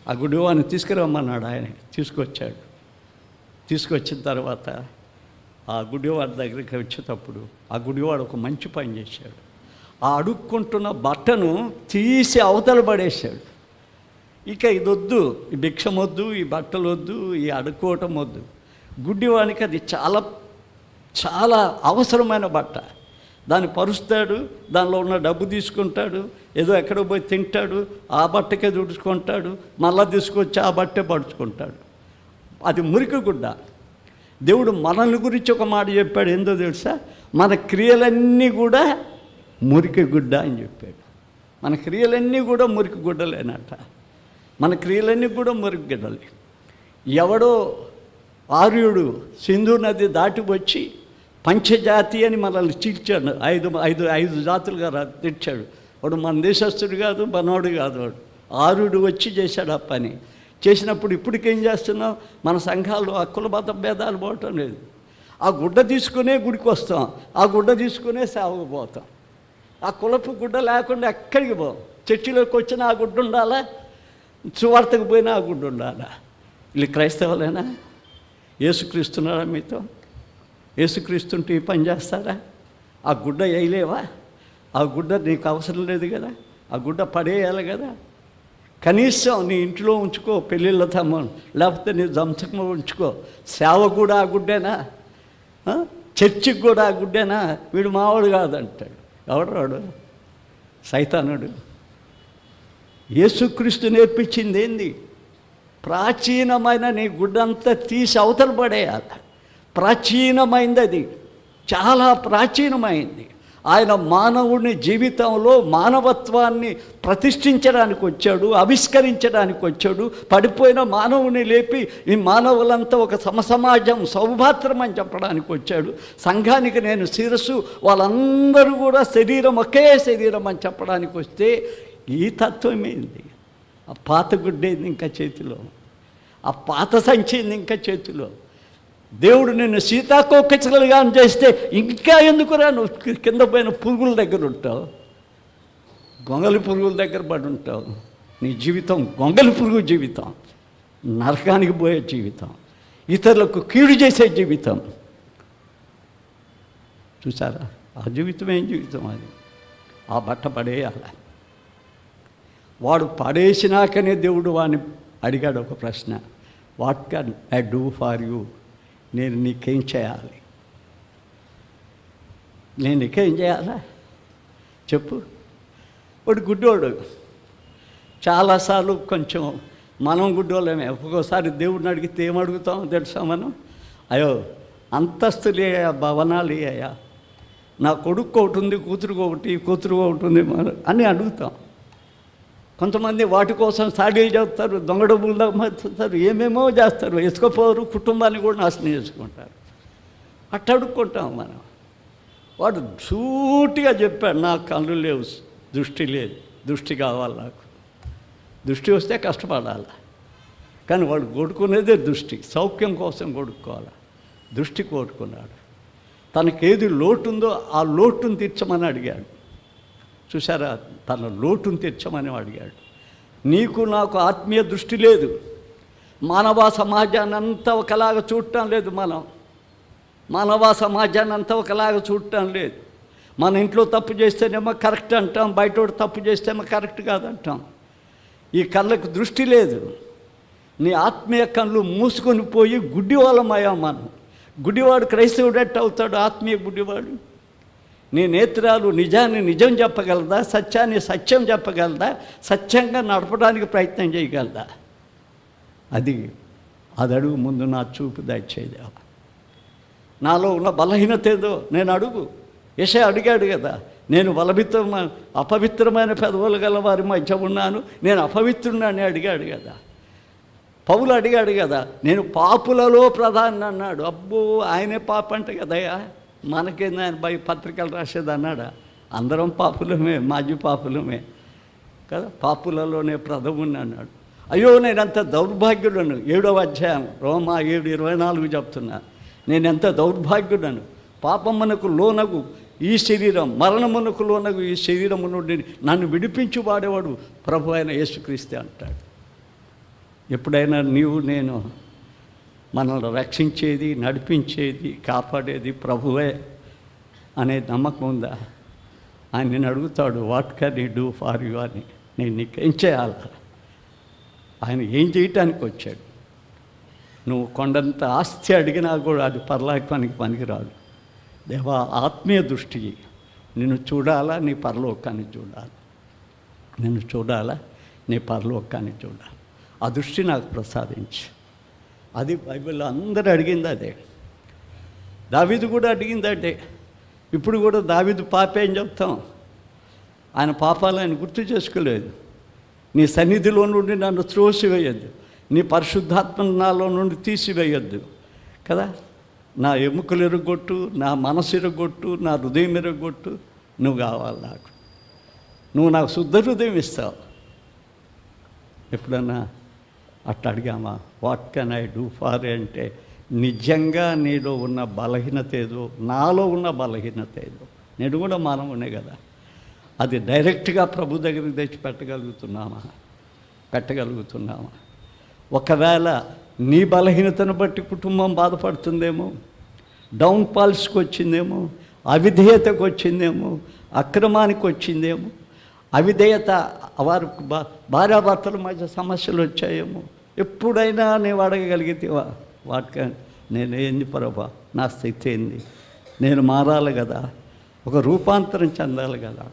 ఆ గుడివాడిని తీసుకురమ్మన్నాడు. ఆయన తీసుకొచ్చాడు. తీసుకొచ్చిన తర్వాత ఆ గుడివాడి దగ్గరికి వచ్చేటప్పుడు ఆ గుడివాడు ఒక మంచి పని చేశాడు. ఆ అడుక్కుంటున్న బట్టను తీసి అవతల పడేశాడు. ఇక ఇది వద్దు, ఈ భిక్షం వద్దు, ఈ బట్టలు వద్దు, ఈ అడుక్కోవటం వద్దు. గుడ్డివానికి అది చాలా చాలా అవసరమైన బట్ట. దాన్ని పరుస్తాడు, దానిలో ఉన్న డబ్బు తీసుకుంటాడు, ఏదో ఎక్కడో పోయి తింటాడు, ఆ బట్టకే దుడుచుకుంటాడు, మళ్ళా తీసుకొచ్చి ఆ బట్టే పడుచుకుంటాడు. అది మురికి గుడ్డ. దేవుడు మనల్ని గురించి ఒక మాట చెప్పాడు. ఏందో తెలుసా? మన క్రియలన్నీ కూడా మురికి గుడ్డ అని చెప్పాడు. మన క్రియలన్నీ కూడా మురికి గుడ్డలేనట. మన క్రియలన్నీ కూడా మురికి గుడ్డలే. ఎవడో ఆర్యుడు సింధు నది దాటి వచ్చి పంచజాతి అని మనల్ని చీల్చాడు. ఐదు జాతులుగా తెచ్చాడు. వాడు మన దేశస్థుడు కాదు, మనోడు కాదు. వాడు ఆర్యుడు వచ్చి చేశాడు ఆ పని. చేసినప్పుడు ఇప్పటికేం చేస్తున్నాం? మన సంఘాల్లో ఆ కుల మత భేదాలు పోవటం లేదు. ఆ గుడ్డ తీసుకునే గుడికి వస్తాం, ఆ గుడ్డ తీసుకునే సేవకు పోతాం. ఆ కులపు గుడ్డ లేకుండా ఎక్కడికి పోం. చర్చిలోకి వచ్చినా ఆ గుడ్డ ఉండాలా, సువార్తకు పోయినా ఆ గుడ్డ ఉండాలా. వీళ్ళు క్రైస్తవులేనా? యేసుక్రీస్తున్నారా మీతో? యేసుక్రీస్తుంటే ఈ పని చేస్తారా? ఆ గుడ్డ వేయలేవా? ఆ గుడ్డ నీకు అవసరం లేదు కదా, ఆ గుడ్డ పడేయాలి కదా. కనీసం నీ ఇంట్లో ఉంచుకో, పెళ్ళిళ్ళ తమ్మం, లేకపోతే నీ జంసకం ఉంచుకో. సేవ కూడా ఆ గుడ్డేనా? చర్చికి కూడా ఆ గుడ్డేనా? వీడు మావాడు కాదంటాడు. ఎవడు వాడు? సైతానుడు. యేసుక్రీస్తు నేర్పించింది ఏంది? ప్రాచీనమైన నీ గుడ్డంతా తీసి అవతల పడేయాలి. ప్రాచీనమైంది అది, చాలా ప్రాచీనమైంది. ఆయన మానవుని జీవితంలో మానవత్వాన్ని ప్రతిష్ఠించడానికి వచ్చాడు, ఆవిష్కరించడానికి వచ్చాడు. పడిపోయిన మానవుని లేపి ఈ మానవులంతా ఒక సమసమాజం, సౌభాత్రం అని చెప్పడానికి వచ్చాడు. సంఘానికి నేను శిరస్సు, వాళ్ళందరూ కూడా శరీరం, ఒకే శరీరం అని చెప్పడానికి వస్తే ఈ తత్వమేంది? ఆ పాత గుడ్డేంది ఇంకా చేతిలో? ఆ పాత సంచేంది ఇంకా చేతిలో? దేవుడు నిన్ను సీతాకోకచిలుగా చేస్తే ఇంకా ఎందుకురా నువ్వు కింద పోయిన పురుగుల దగ్గర ఉంటావు, గొంగలి పురుగుల దగ్గర పడి ఉంటావు. నీ జీవితం గొంగలి పురుగు జీవితం, నరకానికి పోయే జీవితం, ఇతరులకు కీడు చేసే జీవితం. చూసారా? ఆ జీవితం ఏం జీవితం అది? ఆ బట్ట పడేయాల. వాడు పడేసినాకనే దేవుడు వాడిని అడిగాడు ఒక ప్రశ్న, what can I do for you? నేను నీకేం చేయాలి? నేను నీకేం చేయాలా చెప్పు? వాడు గుడ్డోడు. చాలాసార్లు కొంచెం మనం గుడ్డోళ్ళమే. ఒక్కొక్కసారి దేవుడిని అడిగితే ఏమడుగుతాం తెలుసా మనం? అయ్యో అంతస్తులు అయ్యా, భవనాలు అయ్యా, నా కొడుకు ఒకటి ఉంది, కూతురు ఒకటి ఉంది అని అడుగుతాం. కొంతమంది వాటి కోసం సాడీలు చెప్తారు, దొంగ డబ్బులు దమ్ముతారు, ఏమేమో చేస్తారు, ఎసుకపోరు, కుటుంబాన్ని కూడా నాశనం చేసుకుంటారు. అట్ట అడుక్కుంటాం మనం. వాడు సూటిగా చెప్పాడు, నాకు కళ్ళు లేవు, దృష్టి లేదు, దృష్టి కావాలి నాకు. దృష్టి వస్తే కష్టపడాలి, కానీ వాడు కొడుకునేదే దృష్టి, సౌఖ్యం కోసం కొడుకోవాలి. దృష్టి కొడుకున్నాడు. తనకేది లోటుందో ఆ లోటును తీర్చమని అడిగాడు. చూసారా? తన లోటును తీర్చమని అడిగాడు. నీకు నాకు ఆత్మీయ దృష్టి లేదు. మానవ సమాజాన్ని అంతా ఒకలాగా చూడటం లేదు. మానవ సమాజాన్ని అంతా ఒకలాగా చూడటం లేదు. మన ఇంట్లో తప్పు చేస్తేనేమో కరెక్ట్ అంటాం, బయటోడు తప్పు చేస్తేమో కరెక్ట్ కాదంటాం. ఈ కళ్ళకు దృష్టి లేదు. నీ ఆత్మీయ కళ్ళు మూసుకొని పోయి గుడ్డివాళ్ళమయ్యాం మనం. గుడ్డివాడు క్రైస్తవుడు ఎట్ట అవుతాడు? ఆత్మీయ గుడ్డివాడు. నీ నేత్రాలు నిజాన్ని నిజం చెప్పగలదా? సత్యాన్ని సత్యం చెప్పగలదా? సత్యంగా నడపడానికి ప్రయత్నం చేయగలదా? అది అడుగు ముందు నా చూపు దయచేదేవా. నాలో ఉన్న బలహీనత ఏదో నేను అడుగు. యెషయా అడిగాడు కదా, నేను అపవిత్రమైన పెదవులు గల వారి మధ్య ఉన్నాను, నేను అపవిత్రుడిని అడిగాడు కదా. పౌలు అడిగాడు కదా, నేను పాపులలో ప్రధాని అన్నాడు. అబ్బో, ఆయనే పాప అంటే కదయ్యా, మనకేంది ఆయన పత్రికలు రాసేది అన్నాడా? అందరం పాపులమే, మాజీ పాపులమే కదా. పాపులలోనే ప్రథముని అన్నాడు. అయ్యో నేనంత దౌర్భాగ్యుడను. 7వ అధ్యాయం రోమా 7:24 చెప్తున్నా. నేనెంత దౌర్భాగ్యుడను. పాపమునకు లోనగు ఈ శరీరం, మరణమునకు లోనగు ఈ శరీరము నుండి నన్ను విడిపించి వాడేవాడు ప్రభు అయిన యేసుక్రీస్తే అంటాడు. ఎప్పుడైనా నీవు నేను మనల్ని రక్షించేది, నడిపించేది, కాపాడేది ప్రభువే అనే నమ్మకం ఉందా? ఆయన నేను అడుగుతాడు, what can you do for you అని. నేను నీకేం చేయాలి? ఆయన ఏం చేయటానికి వచ్చాడు? నువ్వు కొండంత ఆస్తి అడిగినా కూడా అది పరలోకానికి పనికిరాదు. దేవా, ఆత్మీయ దృష్టి నిన్ను చూడాలా, నీ పరలోకాన్ని చూడాలి. నిన్ను చూడాలా, నీ పరలోకాన్ని చూడాలి. ఆ దృష్టి నాకు ప్రసాదించు. అది బైబిల్లో అందరూ అడిగింది అదే. దావీదు కూడా అడిగింది అదే. ఇప్పుడు కూడా దావీదు పాపే అని చెప్తాం. ఆయన పాపాలు ఆయన గుర్తు చేసుకోలేదు. నీ సన్నిధిలో నుండి నన్ను త్రోసివేయద్దు, నీ పరిశుద్ధాత్మను నాలో నుండి తీసివేయద్దు కదా. నా ఎముకలు ఎరగొట్టు, నా మనసు ఎరగొట్టు, నా హృదయం ఎరగొట్టు. నువ్వు కావాలి నాకు. నువ్వు నాకు శుద్ధ హృదయం ఇస్తావు. ఎప్పుడన్నా అట్లా అడిగామా? What can I do for అంటే నిజంగా నీలో ఉన్న బలహీనత ఏదో, నాలో ఉన్న బలహీనత ఏదో, నేను కూడా మానవునే కదా, అది డైరెక్ట్గా ప్రభు దగ్గరికి తెచ్చి పెట్టగలుగుతున్నామా? ఒకవేళ నీ బలహీనతను బట్టి కుటుంబం బాధపడుతుందేమో, డౌన్ ఫాల్స్కి వచ్చిందేమో, అవిధేయతకు వచ్చిందేమో, అక్రమానికి వచ్చిందేమో, అవిధేయత వారు భార్యాభర్తల మధ్య సమస్యలు వచ్చాయేమో. ఎప్పుడైనా నీవు అడగగలిగితేవా? వాటికి నేనేంది ప్రభా, నా స్థితి ఏంది, నేను మారాలి కదా, ఒక రూపాంతరం చెందాలి కదా.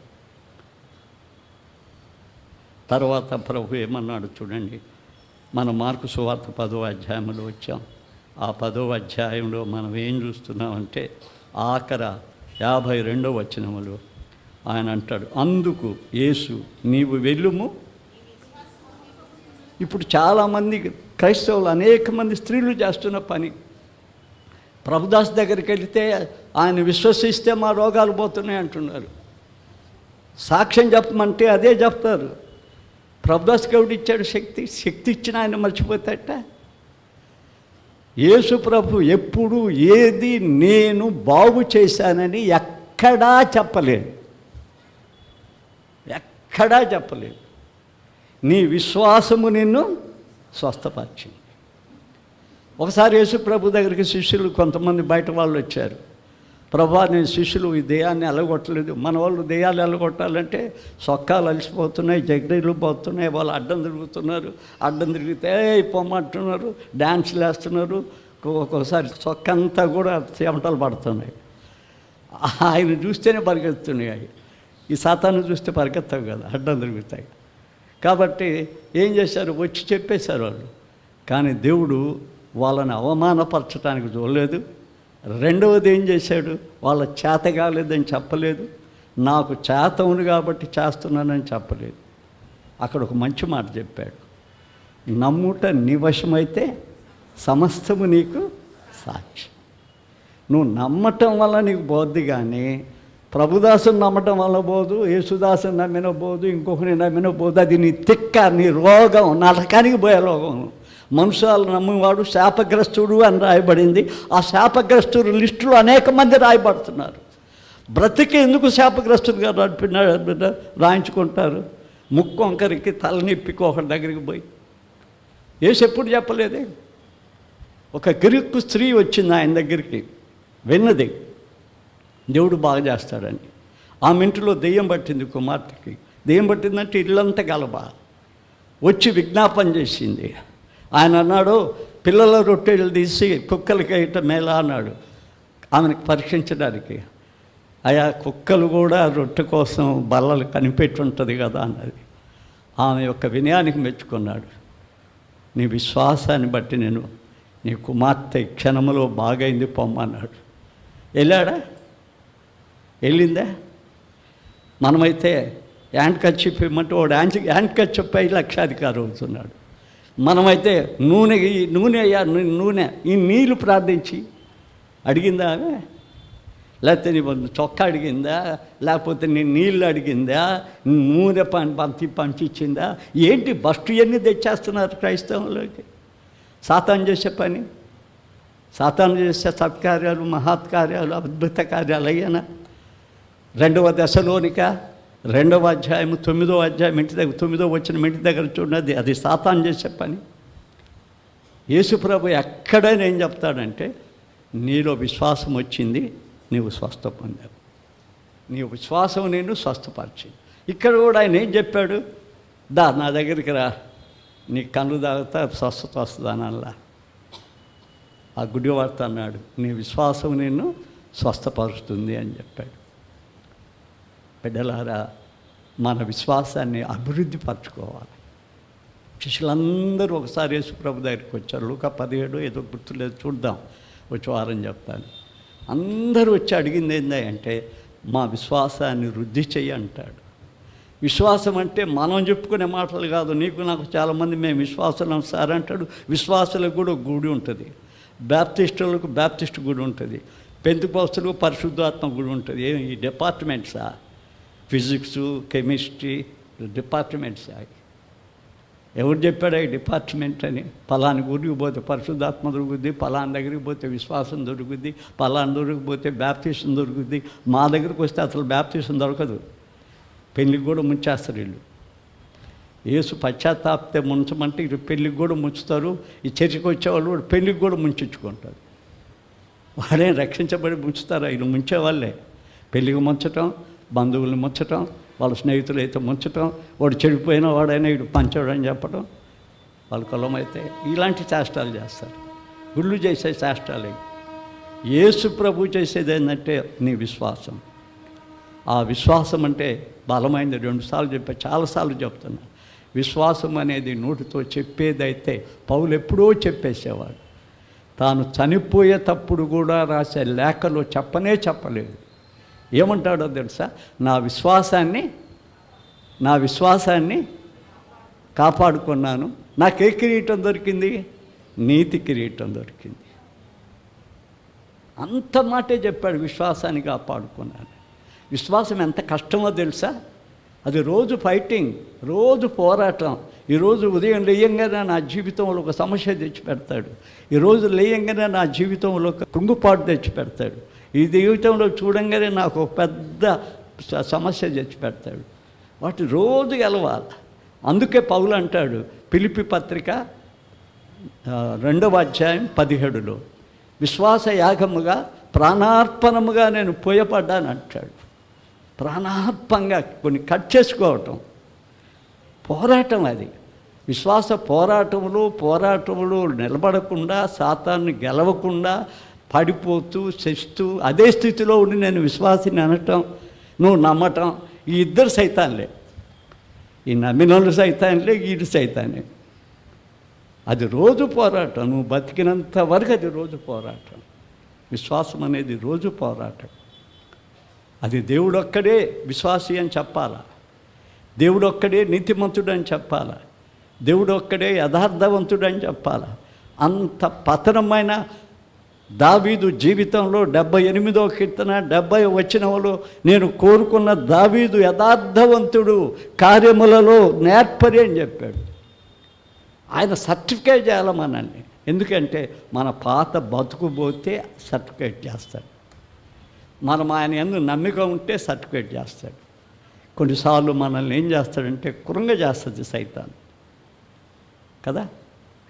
తర్వాత ప్రభు ఏమన్నాడు చూడండి. మనం మార్కు సువార్త 10వ అధ్యాయంలో వచ్చాం. ఆ 10వ అధ్యాయంలో మనం ఏం చూస్తున్నామంటే ఆఖర 52వ వచనములో ఆయన అంటాడు, అందుకు యేసు నీవు వెళ్ళుము. ఇప్పుడు చాలామంది క్రైస్తవులు, అనేక మంది స్త్రీలు చేస్తున్న పని, ప్రభుదాస్ దగ్గరికి వెళితే ఆయన విశ్వసిస్తే మా రోగాలు పోతున్నాయి అంటున్నారు. సాక్ష్యం చెప్పమంటే అదే చెప్తారు. ప్రభుదాస్ గౌడ్ ఇచ్చాడు శక్తి ఇచ్చిన ఆయన మర్చిపోతాట. యేసు ప్రభు ఎప్పుడు ఏది నేను బాగు చేశానని ఎక్కడా చెప్పలేదు. నీ విశ్వాసము నిన్ను స్వస్థపరిచింది. ఒకసారి యేసు ప్రభు దగ్గరికి శిష్యులు కొంతమంది బయట వాళ్ళు వచ్చారు. ప్రభా, నేను శిష్యులు ఈ దెయ్యాన్ని ఎలగొట్టలేదు. మన వాళ్ళు దెయ్యాలు ఎలగొట్టాలంటే సొక్కాలు అలసిపోతున్నాయి, జగడీలు పోతున్నాయి, వాళ్ళు అడ్డం తిరిగితే పొమ్మంటున్నారు, డ్యాన్స్లు వేస్తున్నారు. ఒక్కొక్కసారి సొక్కంతా కూడా చెమటలు పడుతున్నాయి. ఆయన చూస్తేనే పరిగెత్తున్నాయి. ఈ సాతాను చూస్తే పరిగెత్తావు కదా, అడ్డం తిరుగుతాయి. కాబట్టి ఏం చేశారు? వచ్చి చెప్పేశారు వాళ్ళు. కానీ దేవుడు వాళ్ళని అవమానపరచడానికి చూడలేదు. రెండవది ఏం చేశాడు? వాళ్ళ చేత కాలేదని చెప్పలేదు, నాకు చేత ఉంది కాబట్టి చేస్తున్నానని చెప్పలేదు. అక్కడ ఒక మంచి మాట చెప్పాడు, నమ్ముట నీ వశమైతే సమస్తము నీకు సాక్షి. నువ్వు నమ్మటం వల్ల నీకు పోద్ది, కానీ ప్రభుదాసుని నమ్మటం వల్ల పోదు, యేసుదాసుని నమ్మిన పోదు, ఇంకొకరిని నమ్మిన పోదు. అది నీ తిక్క, నీ రోగం, నరకానికి పోయే రోగం. మనుషులు నమ్మేవాడు శాపగ్రస్తుడు అని రాయబడింది. ఆ శాపగ్రస్తుడు లిస్టులో అనేక మంది రాయబడుతున్నారు. బ్రతికి ఎందుకు శాపగ్రస్తుడిగా రాయించుకుంటారు? ముక్కు వంకరికి తలనొప్పికి ఒకరి దగ్గరికి పోయి. యేసు ఎప్పుడు చెప్పలేదే. ఒక గ్రీకు స్త్రీ వచ్చింది ఆయన దగ్గరికి, విన్నది దేవుడు బాగా చేస్తాడని. ఆమె ఇంటిలో దెయ్యం పట్టింది, కుమార్తెకి దెయ్యం పట్టిందంటే ఇల్లంతా గలబ. వచ్చి విజ్ఞాపన చేసింది. ఆయన అన్నాడు, పిల్లల రొట్టెలు తీసి కుక్కలకి వేయటం మేలా అన్నాడు ఆమెను పరీక్షించడానికి. అయా, కుక్కలు కూడా రొట్టె కోసం బల్లలు కనిపెట్టి ఉంటుంది కదా అన్నది. ఆమె యొక్క వినయానికి మెచ్చుకున్నాడు. నీ విశ్వాసాన్ని బట్టి నేను నీ కుమార్తె క్షణంలో బాగైంది పొమ్మన్నాడు. వెళ్ళిందా? మనమైతే యాండ్ కచ్చిప్ ఇమ్మంటే వాడు యాండ్ కచ్చిప్ అయి లక్షాధికారి అవుతున్నాడు. మనమైతే నూనె ఈ నీళ్ళు ప్రార్థించి అడిగిందా ఆమె? లేకపోతే నీ చొక్కా అడిగిందా? లేకపోతే నీ నీళ్ళు అడిగిందా? నూనె పంచిచ్చిందా? ఏంటి బస్టు ఇవన్నీ తెచ్చేస్తున్నారు క్రైస్తవంలోకి. సాతాను చేసే పని, సాతాను చేసే సత్కార్యాలు, మహత్కార్యాలు, అద్భుత కార్యాలు అయ్యానా? 2వ దశలోనిక 2వ అధ్యాయం 9వ అధ్యాయం ఇంటి దగ్గర 9వ వచనం ఇంటి దగ్గర చూడండి. అది సాతాను చేసే పని. యేసుప్రభు ఎక్కడైనా ఏం చెప్తాడంటే, నీలో విశ్వాసం వచ్చింది, నీవు స్వస్థ పొందావు, నీ విశ్వాసం నేను స్వస్థపరిచింది. ఇక్కడ కూడా ఆయన ఏం చెప్పాడు? నా దగ్గరికి రా, నీ కళ్ళు తాగుతా స్వస్థత వస్తుందనల్లా. ఆ గుడివార్త అన్నాడు, నీ విశ్వాసం నిన్ను స్వస్థపరుస్తుంది అని చెప్పాడు. బిడ్డలారా, మన విశ్వాసాన్ని అభివృద్ధి పరచుకోవాలి. శిష్యులందరూ ఒకసారి యేసుప్రభు దగ్గరికి వచ్చారు. లూకా 17 ఏదో గుర్తులేదు, చూద్దాం, వచ్చే వారం చెప్తాను. అందరూ వచ్చి అడిగింది ఏంటంటే, మా విశ్వాసాన్ని వృద్ధి చెయ్యి అంటాడు. విశ్వాసం అంటే మనం చెప్పుకునే మాటలు కాదు. నీకు నాకు చాలామంది మేము విశ్వాసం సార్ అంటాడు. విశ్వాసులకు కూడా గుడి ఉంటుంది, బ్యాప్టిస్టులకు బ్యాప్టిస్ట్ గుడి ఉంటుంది, పెంతెకోస్తులకు పరిశుద్ధాత్మ గుడి ఉంటుంది. ఈ డిపార్ట్మెంట్సా? Physics, chemistry డిపార్ట్మెంట్సా? ఎవరు చెప్పాడా ఈ డిపార్ట్మెంట్ అని? పలాని గుడికి పోతే పరిశుద్ధాత్మ దొరుకుద్ది, పలాని దగ్గరికి పోతే విశ్వాసం దొరుకుద్ది, పలాని దగ్గరికి పోతే బ్యాప్టిజం దొరుకుద్ది. మా దగ్గరికి వస్తే అసలు బ్యాప్టిజం దొరకదు. పెళ్ళికి కూడా ముంచేస్తారు వీళ్ళు. యేసు పశ్చాత్తాపితే ముంచమంటే ఇటు పెళ్ళికి కూడా ముంచుతారు. ఈ చర్చికి వచ్చేవాళ్ళు కూడా పెళ్ళికి కూడా ముంచుకుంటారు. వాడేం రక్షించబడి ముంచుతారా? వీళ్ళు ముంచేవాళ్ళే. పెళ్ళికి ముంచటం, బంధువులను ముంచటం, వాళ్ళ స్నేహితులు అయితే ముంచటం, వాడు చెడిపోయిన వాడైనా వీడు పంచాడు అని చెప్పడం, వాళ్ళ కులం అయితే ఇలాంటి చేష్టాలు చేస్తారు. గుళ్ళు చేసే చేష్టాలు. యేసు ప్రభు చేసేది ఏంటంటే నీ విశ్వాసం. ఆ విశ్వాసం అంటే బలమైనది. 2 సార్లు చెప్పా, చాలాసార్లు చెప్తున్నా. విశ్వాసం అనేది నోటితో చెప్పేదైతే పౌలు ఎప్పుడో చెప్పేసేవాడు. తాను చనిపోయేటప్పుడు కూడా రాసే లేఖలో చెప్పలేదు. ఏమంటాడో తెలుసా? నా విశ్వాసాన్ని కాపాడుకున్నాను. నాకే కిరీటం దొరికింది? నీతి కిరీటం దొరికింది. అంత మాటే చెప్పాడు, విశ్వాసాన్ని కాపాడుకున్నాను. విశ్వాసం ఎంత కష్టమో తెలుసా? అది రోజు ఫైటింగ్, రోజు పోరాటం. ఈరోజు ఉదయం లేయంగానే నా జీవితంలో ఒక సమస్య తెచ్చిపెడతాడు. ఈరోజు లేయంగానే నా జీవితంలో ఒక కృంగుపాటు తెచ్చిపెడతాడు. ఈ జీవితంలో చూడంగానే నాకు ఒక పెద్ద సమస్య తెచ్చిపెడతాడు. వాటి రోజు గెలవాలి. అందుకే పౌలు అంటాడు ఫిలిప్పీ పత్రిక 2వ అధ్యాయం 17లో, విశ్వాస యాగముగా ప్రాణార్పణముగా నేను పోయపడ్డాను అంటాడు. ప్రాణార్పంగా కొన్ని కట్ చేసుకోవటం పోరాటం. అది విశ్వాస పోరాటములు నిలబడకుండా, సాతాన్ని గెలవకుండా పడిపోతూ చస్తూ అదే స్థితిలో ఉండి నేను విశ్వాసిని అనటం, నువ్వు నమ్మటం, ఈ ఇద్దరు సైతాన్లే. ఈ నమ్మినోళ్ళు సైతాన్లే, వీడు సైతానే. అది రోజు పోరాటం. నువ్వు బతికినంత వరకు అది రోజు పోరాటం. విశ్వాసం అనేది రోజు పోరాటం. అది దేవుడొక్కడే విశ్వాసి అని చెప్పాలా, దేవుడొక్కడే నీతిమంతుడు అని చెప్పాలా, దేవుడొక్కడే యథార్థవంతుడు అని చెప్పాలా. అంత పతనమైన దావీదు జీవితంలో 78వ కీర్తన 70 వచనంలో, నేను కోరుకున్న దావీదు యథార్థవంతుడు, కార్యములలో నేర్పరి అని చెప్పాడు. ఆయన సర్టిఫికేట్ చేయాలమనండి. ఎందుకంటే మన పాత బతుకు పోతే సర్టిఫికేట్ చేస్తాడు. మనం ఆయన యందు నమ్మిక ఉంటే సర్టిఫికేట్ చేస్తాడు. కొన్నిసార్లు మనల్ని ఏం చేస్తాడంటే కృంగ చేస్తుంది సైతాన్ కదా.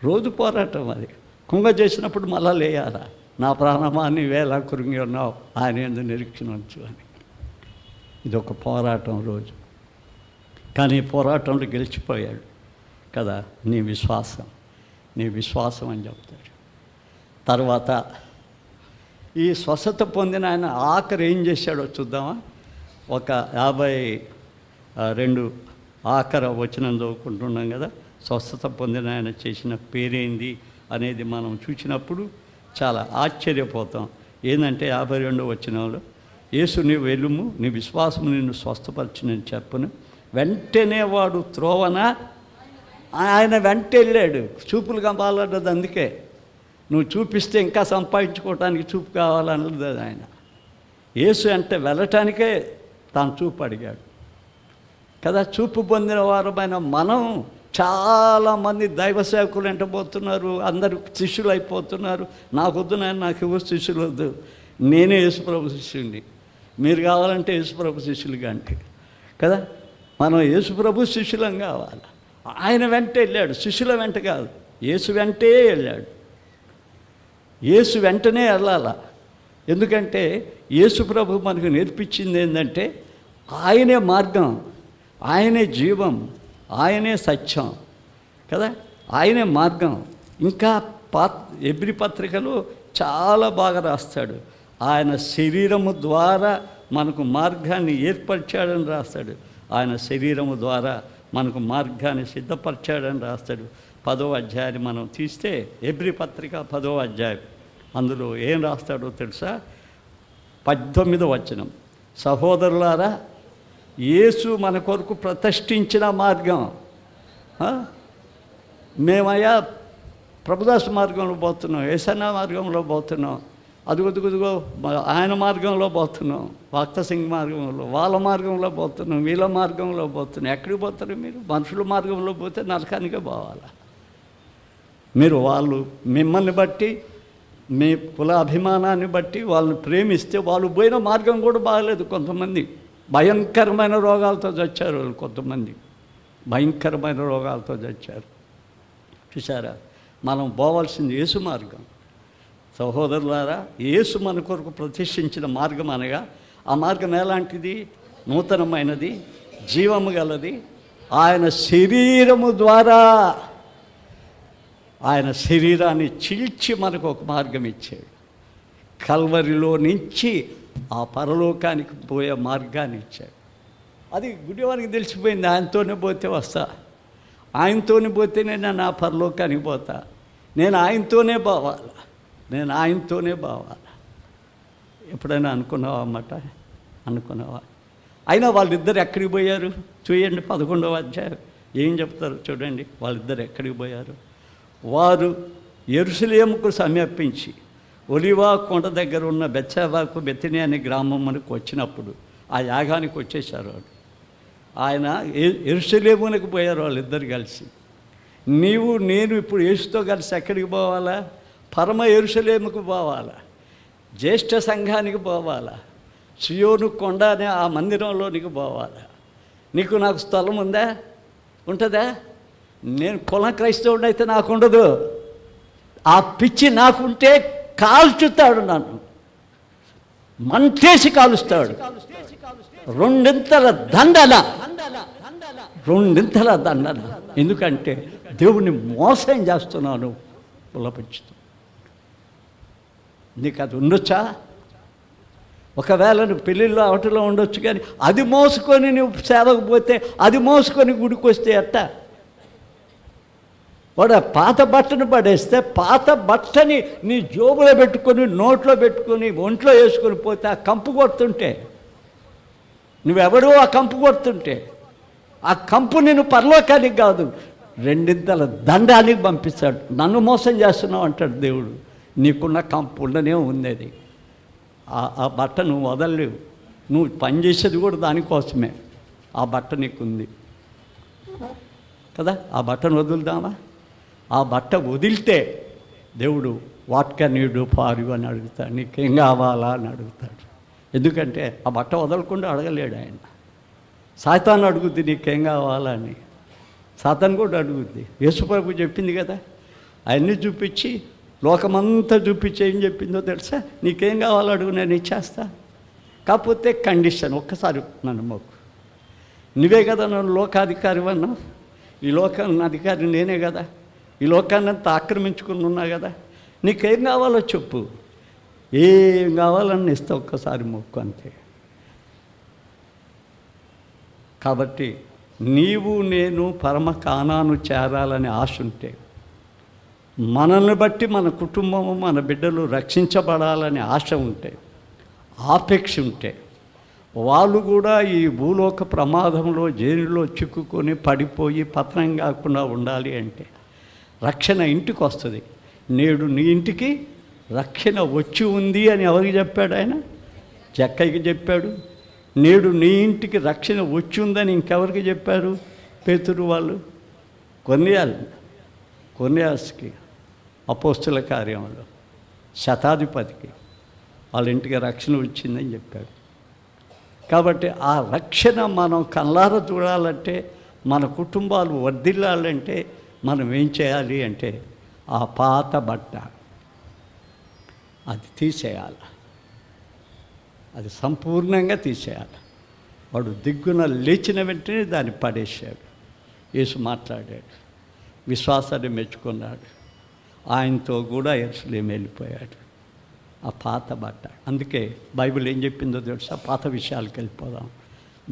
రోజు పోరాటం అది. కుంగ చేసినప్పుడు మళ్ళా లేయాలా, నా ప్రాణమాన్ని వేళ కృంగి ఉన్నావు, ఆయన యందు నిరీక్షణ ఉంచు అని. ఇది ఒక పోరాటం రోజు. కానీ పోరాటంలో గెలిచిపోయాడు కదా. నీ విశ్వాసం అని చెప్తాడు. తర్వాత ఈ స్వస్థత పొందిన ఆయన ఆఖరి ఏం చేశాడో చూద్దామా. ఒక 52 ఆఖరి వచనం చదువుకుంటున్నాం కదా. స్వస్థత పొందిన ఆయన చేసిన పేరేంది అనేది మనం చూసినప్పుడు చాలా ఆశ్చర్యపోతాం. ఏంటంటే 52వ వచనంలో, యేసు నీవు వెళ్ళుము, నీ విశ్వాసము నిన్ను స్వస్థపరచునని చెప్పును. వెంటనే వాడు త్రోవన, ఆయన వెంట వెళ్ళాడు. చూపులు కంపాలన్నది అందుకే. నువ్వు చూపిస్తే ఇంకా సంపాదించుకోవటానికి చూపు కావాలన్నది ఆయన. యేసు అంటే వెళ్ళటానికే తాను చూపు అడిగాడు కదా. చూపు పొందిన వారమైన మనం చాలామంది దైవ సేవకులు వెంటబోతున్నారు, అందరూ శిష్యులు అయిపోతున్నారు. నాకొద్దు నాయన, నాకు ఎవరు శిష్యులు వద్దు, నేనే యేసుప్రభు శిష్యుడిని, మీరు కావాలంటే యేసుప్రభు శిష్యులు కంటే కదా. మనం యేసుప్రభు శిష్యులం కావాలి. ఆయన వెంట వెళ్ళాడు, శిష్యుల వెంట కాదు. యేసు వెంటే వెళ్ళాడు. యేసు వెంటనే వెళ్ళాల. ఎందుకంటే యేసు ప్రభు మనకు నేర్పించింది ఏంటంటే ఆయనే మార్గం, ఆయనే జీవం, ఆయనే సత్యం కదా, ఆయనే మార్గం. ఇంకా ఎబ్రీ పత్రికలో చాలా బాగా రాస్తాడు. ఆయన శరీరము ద్వారా మనకు మార్గాన్ని ఏర్పరిచాడని రాస్తాడు. ఆయన శరీరము ద్వారా మనకు మార్గాన్ని సిద్ధపరిచాడని రాస్తాడు. 10వ అధ్యాయాన్ని మనం తీస్తే ఎబ్రీ పత్రిక 10వ అధ్యాయం, అందులో ఏం రాస్తాడో తెలుసా? 18వ వచనం, సహోదరులారా, యేసు మన కొరకు ప్రతిష్ఠించిన మార్గం. మేమయ్యా ప్రభుదాస్ మార్గంలో పోతున్నాం, ఏసన్నా మార్గంలో పోతున్నాం, అదుగో ఆయన మార్గంలో పోతున్నాం, భక్త సింగ్ మార్గంలో, వాళ్ళ మార్గంలో పోతున్నాం, వీళ్ళ మార్గంలో పోతున్నాం. ఎక్కడికి పోతారు మీరు? మనుషుల మార్గంలో పోతే నరకానికే పోవాలా మీరు? వాళ్ళు మిమ్మల్ని బట్టి, మీ కుల అభిమానాన్ని బట్టి వాళ్ళని ప్రేమిస్తే వాళ్ళు పోయిన మార్గం కూడా బాగలేదు. కొంతమంది భయంకరమైన రోగాలతో చచ్చారు వాళ్ళు, కొంతమంది భయంకరమైన రోగాలతో చచ్చారు. చూసారా? మనం పోవాల్సింది యేసు మార్గం. సహోదరులారా, యేసు మన కొరకు ప్రతిష్ఠించిన మార్గం అనగా ఆ మార్గం ఎలాంటిది? నూతనమైనది, జీవము గలది. ఆయన శరీరము ద్వారా, ఆయన శరీరాన్ని చీల్చి మనకు ఒక మార్గం ఇచ్చాడు. కల్వరిలో నుంచి ఆ పరలోకానికి పోయే మార్గాన్ని ఇచ్చాడు. అది గుడివారికి తెలిసిపోయింది. ఆయనతోనే పోతే వస్తా, ఆయనతోనే పోతేనే నేను ఆ పరలోకానికి పోతా, నేను ఆయనతోనే పోవాలి, నేను ఆయనతోనే పోవాలి. ఎప్పుడైనా అనుకున్నావా అన్నమాట? అనుకున్నావా? అయినా వాళ్ళిద్దరు ఎక్కడికి పోయారు చూడండి. 11వ అధ్యాయం ఏం చెప్తారు చూడండి. వాళ్ళిద్దరు ఎక్కడికి పోయారు? వారు యెరూషలేముకు సమీపించి ఒలివా కొండ దగ్గర ఉన్న బెత్షెబాకు బెతనీ అనే గ్రామమునకు వచ్చినప్పుడు ఆ యాగానికి వచ్చేసారు వాళ్ళు. ఆయన యెరూషలేమునకు పోయారు వాళ్ళిద్దరు కలిసి. నీవు నేను ఇప్పుడు యేసుతో కలిసి ఎక్కడికి పోవాలా? పరమ యెరూషలేముకు పోవాలా, జ్యేష్ఠ సంఘానికి పోవాలా, సియోను కొండ అనే ఆ మందిరంలోనికి పోవాలా. నీకు నాకు స్థలం ఉందా? ఉంటుందా? నేను కులం క్రైస్తవుడు అయితే నాకు ఉండదు. ఆ పిచ్చి నాకుంటే కాల్చుతాడు, నన్ను మంటేసి కాలుస్తాడు. రెండింతల దండన, రెండింతల దండన. ఎందుకంటే దేవుణ్ణి మోసం చేస్తున్నాను కులపిచ్చితో. నీకు అది ఉండొచ్చా? ఒకవేళ నువ్వు పెళ్ళిళ్ళలో అవటలో ఉండొచ్చు, కానీ అది మోసుకొని నువ్వు సేవకు పోతే, అది మోసుకొని గుడికి వస్తే ఎట్టా? వాడు పాత బట్టను పడేస్తే, పాత బట్టని నీ జోబులో పెట్టుకొని, నోట్లో పెట్టుకొని, ఒంట్లో వేసుకొని పోతే ఆ కంపు కొడుతుంటే, నువ్వెవడో ఆ కంపు కొడుతుంటే, ఆ కంపు నేను పరలోకానికి కాదు రెండింతల దండానికి పంపిస్తాడు. నన్ను మోసం చేస్తున్నావు అంటాడు దేవుడు. నీకున్న కంపు ఉండనే ఉంది. అది ఆ బట్ట నువ్వు వదలలేవు. నువ్వు పనిచేసేది కూడా దానికోసమే. ఆ బట్ట నీకుంది కదా, ఆ బట్టను వదులుదామా? ఆ బట్ట వదిలితే దేవుడు what can you do for you అని అడుగుతాడు. నీకేం కావాలా అని అడుగుతాడు. ఎందుకంటే ఆ బట్ట వదలకుండా అడగలేడు ఆయన. సాతాను అడుగుద్ది నీకేం కావాలా అని. సాతాను కూడా అడుగుద్ది. యేసుప్రభు చెప్పింది కదా, అవన్నీ చూపించి, లోకమంతా చూపించి ఏం చెప్పిందో తెలుసా? నీకేం కావాలో అడుగు, నేను ఇచ్చేస్తా. కాకపోతే కండిషన్, ఒక్కసారి నన్ను మొక్కు. నువ్వే కదా నన్ను లోకాధికారి అన్నావు. ఈ లోకాన్ని అధికారి నేనే కదా. ఈ లోకాన్ని అంతా ఆక్రమించుకుని ఉన్నా కదా. నీకేం కావాలో చెప్పు, ఏం కావాలని ఇస్తా. ఒక్కసారి మొక్కు అంతే. కాబట్టి నీవు నేను పరమ కానాను చేరాలని ఆశ ఉంటే, మనల్ని బట్టి మన కుటుంబము, మన బిడ్డలు రక్షించబడాలని ఆశ ఉంటే, ఆపేక్ష ఉంటే, వాళ్ళు కూడా ఈ భూలోక ప్రమాదంలో జైలులో చిక్కుకొని పడిపోయి పతనం కాకుండా ఉండాలి అంటే రక్షణ ఇంటికి వస్తుంది. నేడు నీ ఇంటికి రక్షణ వచ్చి ఉంది అని ఎవరికి చెప్పాడు ఆయన? జక్కయ్యకి చెప్పాడు. నేడు నీ ఇంటికి రక్షణ వచ్చి ఉందని ఇంకెవరికి చెప్పారు? పేతురు వాళ్ళు. కొర్నేలియాస్కి, అపోస్తుల కార్యంలో శతాధిపతికి వాళ్ళ ఇంటికి రక్షణ వచ్చిందని చెప్పాడు. కాబట్టి ఆ రక్షణ మనం కళ్ళారా చూడాలంటే, మన కుటుంబాలు వర్ధిల్లాలంటే మనం ఏం చేయాలి అంటే ఆ పాత బట్ట అది తీసేయాలి, అది సంపూర్ణంగా తీసేయాలి. వాడు దిగ్గున లేచిన వెంటనే దాన్ని పడేశాడు. యేసు మాట్లాడాడు, విశ్వాసాన్ని మెచ్చుకున్నాడు, ఆయనతో కూడా యెరూషలేము వెళ్ళిపోయాడు. ఆ పాత బట్ట. అందుకే బైబిల్ ఏం చెప్పిందో తెలుసా? పాత విషయాలకు వెళ్ళిపోదాం,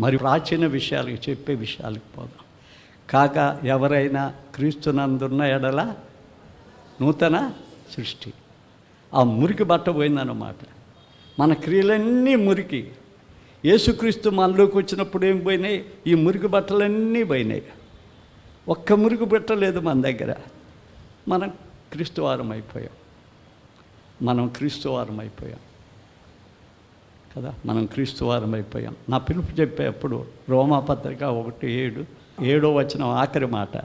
మరి ప్రాచీన విషయాలకు చెప్పే విషయాలకు పోదాం. కాగా ఎవరైనా క్రీస్తునందున్న ఎడల నూతన సృష్టి. ఆ మురికి బట్ట పోయిందన్నమాట. మన క్రియలన్నీ మురికి. యేసుక్రీస్తు మనలోకి వచ్చినప్పుడు ఏం పోయినాయి? ఈ మురికి బట్టలన్నీ పోయినాయి. ఒక్క మురికి బట్ట లేదు మన దగ్గర. మనం క్రీస్తువారం అయిపోయాం. కదా, మనం క్రీస్తువారం అయిపోయాం. నా పిలుపు చెప్పేప్పుడు రోమాపత్రిక 1:7 వచనం ఆఖరి మాట,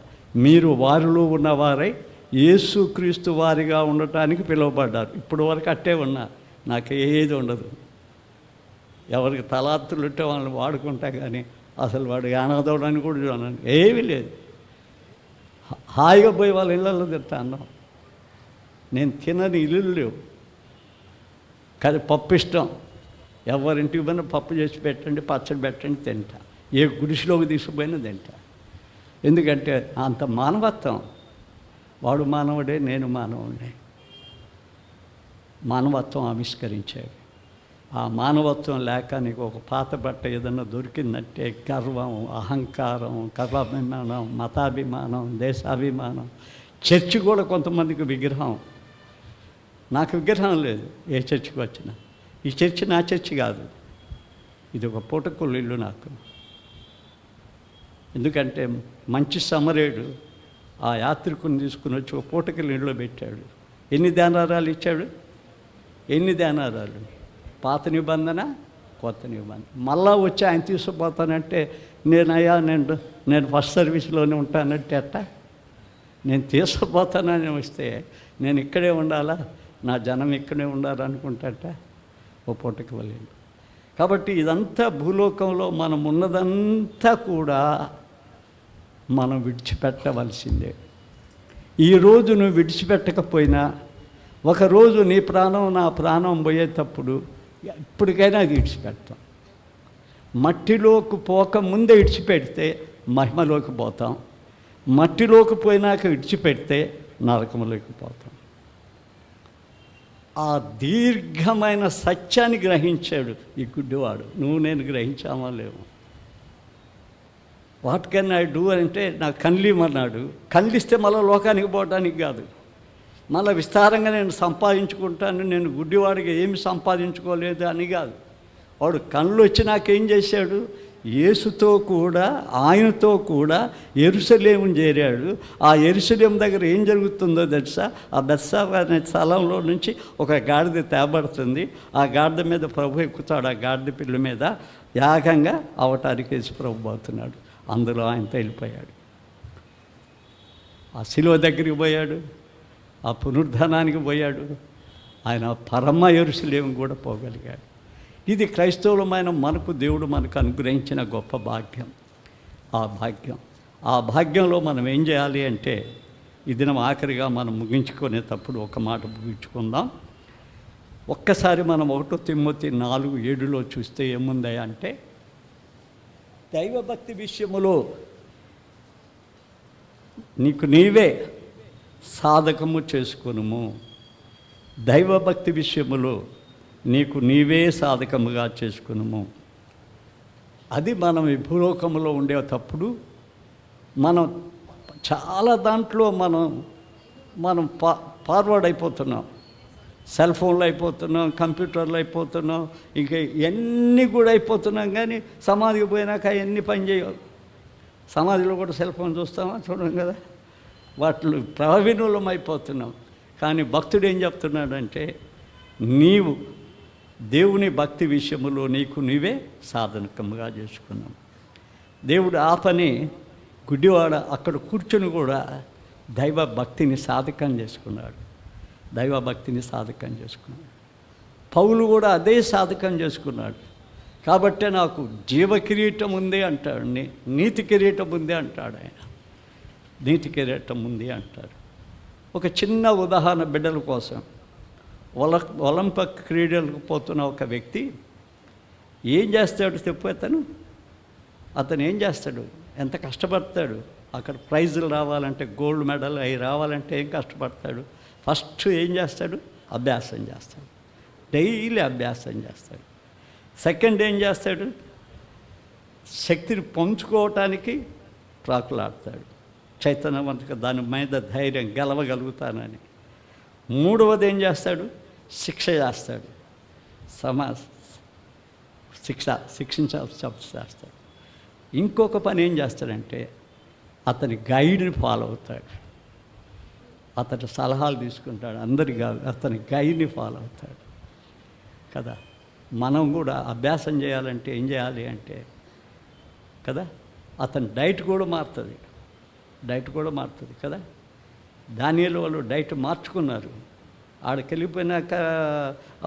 మీరు వారిలో ఉన్నవారై యేసుక్రీస్తు వారిగా ఉండటానికి పిలువబడ్డారు. ఇప్పుడు వరకు అట్టే ఉన్నా, నాకు ఏది ఉండదు. ఎవరికి తలాత్తులు ఉంటే వాళ్ళని వాడుకుంటా, కానీ అసలు వాడు అనాథోడని కూడా చూడను, ఏమీ లేదు. హాయిగా పోయి వాళ్ళ ఇళ్ళల్లో తింటా అన్నాం. నేను తినని ఇల్లు లేవు, కానీ పప్పు ఇష్టం. ఎవరింటికి పోయినా పప్పు చేసి పెట్టండి, పచ్చడి పెట్టండి, తింటా. ఏ గుడిసెలోకి తీసుకుపోయినా తింటా. ఎందుకంటే అంత మానవత్వం. వాడు మానవుడే, నేను మానవుడే. మానవత్వం ఆవిష్కరించాడు. ఆ మానవత్వం లేక నీకు ఒక పాత బట్ట ఏదన్నా దొరికిందంటే గర్వం, అహంకారం, కర్మాభిమానం, మతాభిమానం, దేశాభిమానం. చర్చి కూడా కొంతమందికి విగ్రహం. నాకు విగ్రహం లేదు ఏ చర్చికి వచ్చినా. ఈ చర్చి నా చర్చి కాదు, ఇది ఒక పూటకూలు ఇల్లు నాకు. ఎందుకంటే మంచి సమరేడు ఆ యాత్రికుని తీసుకుని వచ్చి ఒక పూటకూలు ఇంట్లో పెట్టాడు. ఎన్ని దానారాలు ఇచ్చాడు? ఎన్ని దానారాలు? పాత నిబంధన, కొత్త నిబంధన. మళ్ళా వచ్చి ఆయన తీసుకుపోతానంటే నేను ఫస్ట్ సర్వీస్లోనే ఉంటానంటే అట్టా? నేను తీసుకుపోతానని వస్తే నేను ఇక్కడే ఉండాలా, నా జనం ఇక్కడే ఉండాలనుకుంటాట ఓ పూటకి వెళ్ళింది. కాబట్టి ఇదంతా భూలోకంలో మనం ఉన్నదంతా కూడా మనం విడిచిపెట్టవలసిందే. ఈరోజు నువ్వు విడిచిపెట్టకపోయినా ఒకరోజు నీ ప్రాణం నా ప్రాణం పోయేటప్పుడు ఇప్పటికైనా అది విడిచిపెడతాం. మట్టిలోకి పోక ముందే విడిచిపెడితే మహిమలోకి పోతాం. మట్టిలోకి పోయినాక విడిచిపెడితే నరకంలోకి పోతాం. ఆ దీర్ఘమైన సత్యాన్ని గ్రహించాడు ఈ గుడ్డివాడు. నువ్వు నేను గ్రహించామా లేవు? వాట్ కెన్ ఐ డూ అంటే నాకు కన్లిమన్నాడు. కన్లిస్తే మళ్ళీ లోకానికి పోవడానికి కాదు, మళ్ళీ విస్తారంగా నేను సంపాదించుకుంటాను. నేను గుడ్డివాడికి ఏమి సంపాదించుకోలేదు అని కాదు. వాడు కళ్ళు వచ్చి నాకేం చేశాడు? యేసుతో కూడా, ఆయనతో కూడా యెరూషలేమును చేరాడు. ఆ యెరూషలేము దగ్గర ఏం జరుగుతుందో తెలుసా? ఆ బెత్సాదా అనే స్థలంలో నుంచి ఒక గాడిద తేబడుతుంది. ఆ గాడిద మీద ప్రభు ఎక్కుతాడు. ఆ గాడిద పిల్ల మీద యాగంగా అవటానికి యేసు ప్రభు పోతున్నాడు. అందులో ఆయనతో వెళ్ళిపోయాడు. ఆ శిలువ దగ్గరికి పోయాడు, ఆ పునరుద్ధానానికి పోయాడు. ఆయన పరమ యెరూషలేము కూడా పోగలిగాడు. ఇది క్రైస్తవులమైన మనకు దేవుడు మనకు అనుగ్రహించిన గొప్ప భాగ్యం. ఆ భాగ్యంలో మనం ఏం చేయాలి అంటే, ఈ దినం ఆఖరిగా మనం ముగించుకునేటప్పుడు ఒక మాట ముగించుకుందాం. ఒక్కసారి మనం 1 తిమోతి 4:7 చూస్తే ఏముంది అంటే, దైవభక్తి విషయములో నీకు నీవే సాధకము చేసుకొనుము. దైవభక్తి విషయములో నీకు నీవే సాధకముగా చేసుకున్నాము. అది మనం ఈ భూలోకంలో ఉండేటప్పుడు మనం చాలా దాంట్లో మనం ఫార్వర్డ్ అయిపోతున్నాం. సెల్ ఫోన్లు అయిపోతున్నాం, కంప్యూటర్లు అయిపోతున్నాం, ఇంకా ఇవన్నీ కూడా అయిపోతున్నాం. కానీ సమాధికి పోయినాక అవన్నీ పనిచేయవు. సమాధిలో కూడా సెల్ ఫోన్ చూస్తామా? చూడం కదా. వాటిలో ప్రవీణులం అయిపోతున్నాం. కానీ భక్తుడు ఏం చెప్తున్నాడంటే, నీవు దేవుని భక్తి విషయంలో నీకు నీవే సాధనకముగా చేసుకున్నావు. దేవుడు ఆ పని గుడ్డివాడ అక్కడ కూర్చొని కూడా దైవ భక్తిని సాధకం చేసుకున్నాడు. పౌలు కూడా అదే సాధకం చేసుకున్నాడు. కాబట్టే నాకు జీవ కిరీటం ఉంది అంటాడు, నీతి కిరీటం ఉంది అంటాడు. ఆయన నీతి కిరీటం ఉంది అంటాడు. ఒక చిన్న ఉదాహరణ బిడ్డల కోసం, ఒలింపిక్ క్రీడలకు పోతున్న ఒక వ్యక్తి ఏం చేస్తాడు చెప్పు? అతను ఏం చేస్తాడు? ఎంత కష్టపడతాడు? అక్కడ ప్రైజులు రావాలంటే, గోల్డ్ మెడల్ అవి రావాలంటే ఏం కష్టపడతాడు? ఫస్ట్ ఏం చేస్తాడు? అభ్యాసం చేస్తాడు, డైలీ అభ్యాసం చేస్తాడు. సెకండ్ ఏం చేస్తాడు? శక్తిని పంచుకోవటానికి ప్రాకులాడతాడు, చైతన్యవంతుగా దాని మీద ధైర్యం గెలవగలుగుతానని. మూడవది ఏం చేస్తాడు? శిక్ష చేస్తాడు, శిక్షించాల్సి చేస్తాడు. ఇంకొక పని ఏం చేస్తాడంటే అతని గైడ్ని ఫాలో అవుతాడు, అతని సలహాలు తీసుకుంటాడు. అందరి అతని గైడ్ని ఫాలో అవుతాడు కదా. మనం కూడా అభ్యాసం చేయాలంటే ఏం చేయాలి అంటే కదా, అతని డైట్ కూడా మారుతుంది కదా. దానియేలు వాళ్ళు డైట్ మార్చుకున్నారు. ఆడికి వెళ్ళిపోయినాక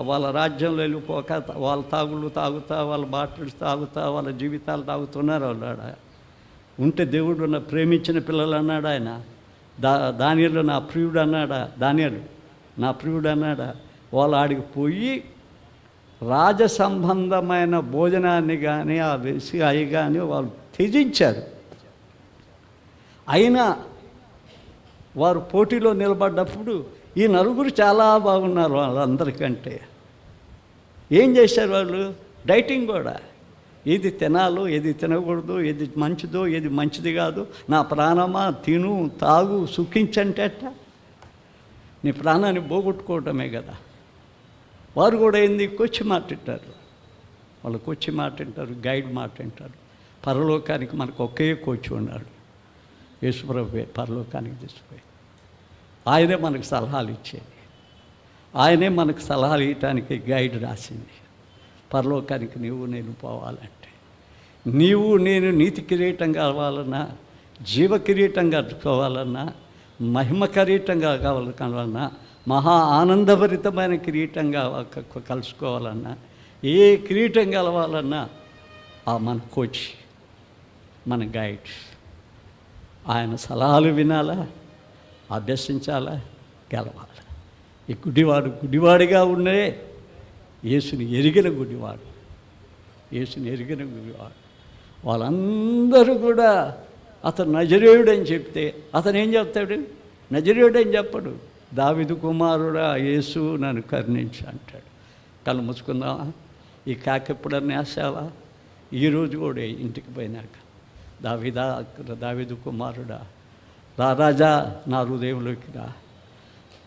వాళ్ళ రాజ్యంలో వెళ్ళిపోక వాళ్ళ తాగుళ్ళు తాగుతా, వాళ్ళ బాటిల్స్ తాగుతా, వాళ్ళ జీవితాలు తాగుతున్నారు వాళ్ళు. ఆడ ఉంటే దేవుడు నా ప్రేమించిన పిల్లలు అన్నాడు ఆయన. దానియేలు నా ప్రియుడు అన్నాడా? దానియేలు నా ప్రియుడు అన్నాడా? వాళ్ళు ఆడికి పోయి రాజ సంబంధమైన భోజనాన్ని కానీ ఆ అవి కానీ వాళ్ళు త్యజించారు. అయినా వారు పోటీలో నిలబడ్డప్పుడు ఈ నలుగురు చాలా బాగున్నారు వాళ్ళందరికంటే. ఏం చేశారు వాళ్ళు? డైటింగ్ కూడా. ఏది తినాలో, ఏది తినకూడదు, ఏది మంచిదో, ఏది మంచిది కాదు. నా ప్రాణమా తిను తాగు సుఖించంటే అట్ట నీ ప్రాణాన్ని పోగొట్టుకోవటమే కదా. వారు కూడా ఏంది? కొచ్చి మాట వింటారు. వాళ్ళు కొచ్చి మాట వింటారు, గైడ్ మాట వింటారు. పరలోకానికి మనకు ఒకే కోచ్ ఉన్నాడు, యేసుప్రభువే పరలోకానికి తీసుకుపోయి. ఆయనే మనకు సలహాలు ఇచ్చేది, ఆయనే మనకు సలహాలు ఇవ్వటానికి గైడ్ రాసింది. పరలోకానికి నీవు నేను పోవాలంటే, నీవు నేను నీతి కిరీటం కావాలన్నా, జీవ కిరీటం కట్టుకోవాలన్నా, మహిమ కిరీటంగా కావాలన్నా, మహా ఆనందభరితమైన కిరీటంగా కలుసుకోవాలన్నా, ఏ కిరీటం కలవాలన్నా ఆ మన కోచ్, మన గైడ్, ఆయన సలహాలు వినాలా, అభ్యసించాలా, గెలవాలి. ఈ గుడివాడిగా ఉండే యేసుని ఎరిగిన గుడివాడు, వాళ్ళందరూ కూడా అతను నజరేయుడని చెప్తే అతను ఏం చెప్తాడు? నజరేయుడని చెప్పడు. దావీదు కుమారుడా యేసు నన్ను కరుణించు అంటాడు. కళ్ళు ముచ్చుకుందామా? ఈ కాకి ఎప్పుడన్నా వేసావా? ఈరోజు కూడా ఇంటికి పోయినాక దావీదు కుమారుడా రాజా నా హృదయంలోకి రా,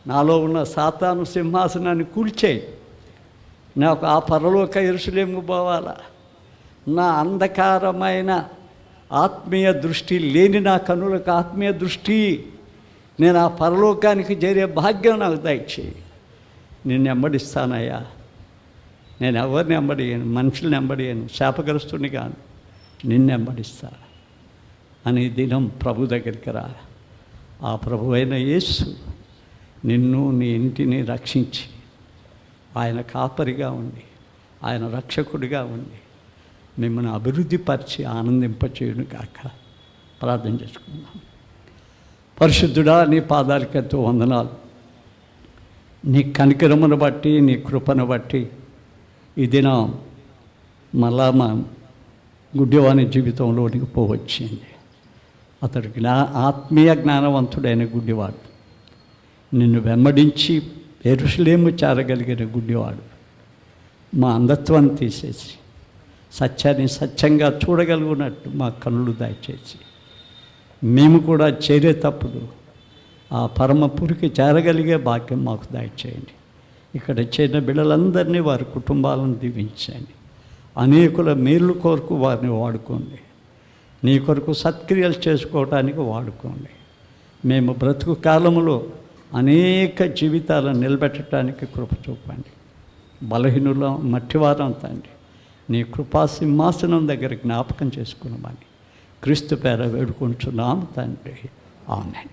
నాలో ఉన్న సాతాను సింహాసనాన్ని కూల్చేయి, నాకు ఆ పరలోక యెరూషలేముకు పోవాలా. నా అంధకారమైన ఆత్మీయ దృష్టి లేని నా కన్నులకు ఆత్మీయ దృష్టి, నేను ఆ పరలోకానికి చేరే భాగ్యం నాకు దయచేయి. నిన్ను వెంబడిస్తానయ్యా. నేను ఎవరిని వెంబడియను, మనుషుల్ని వెంబడియను, శాపగ్రస్తుని కాను, నిన్ను వెంబడిస్తా అని దినం ప్రభు దగ్గరికి రా. ఆ ప్రభు అయిన యేసు నిన్ను నీ ఇంటిని రక్షించి, ఆయన కాపరిగా ఉండి, ఆయన రక్షకుడిగా ఉండి మిమ్మల్ని అభివృద్ధిపరిచి ఆనందింపచేయును కాక. ప్రార్థన చేసుకుందాం. పరిశుద్ధుడా, నీ పాదాలకు ఎంతో వందనాలు. నీ కనికరమును బట్టి, నీ కృపను బట్టి ఈ దినం మళ్ళా మా గుడ్డివాని జీవితంలోనికి పోవచ్చింది. అతడు ఆత్మీయ జ్ఞానవంతుడైన గుడ్డివాడు, నిన్ను వెంబడించి యెరూషలేము చేరగలిగిన గుడ్డివాడు. మా అంధత్వాన్ని తీసేసి సత్యాన్ని సత్యంగా చూడగలుగునట్టు మా కన్నులు దయచేసి మేము కూడా చేరేటప్పుడు ఆ పరమపురికి చేరగలిగే భాగ్యం మాకు దయచేయండి. ఇక్కడ చేరిన బిడ్డలందరినీ వారి కుటుంబాలను దీవించండి. అనేకుల మేలు కొరకు వారిని వాడుకోండి. నీ కొరకు సత్క్రియలు చేసుకోవటానికి వాడుకోండి. మేము బ్రతుకు కాలంలో అనేక జీవితాలను నిలబెట్టడానికి కృప చూపండి. బలహీనుల మట్టివారం తండ్రి, నీ కృపా సింహాసనం దగ్గర జ్ఞాపకం చేసుకున్నామని క్రీస్తు పేర వేడుకుంటున్నాము తండ్రి. ఆమేన్.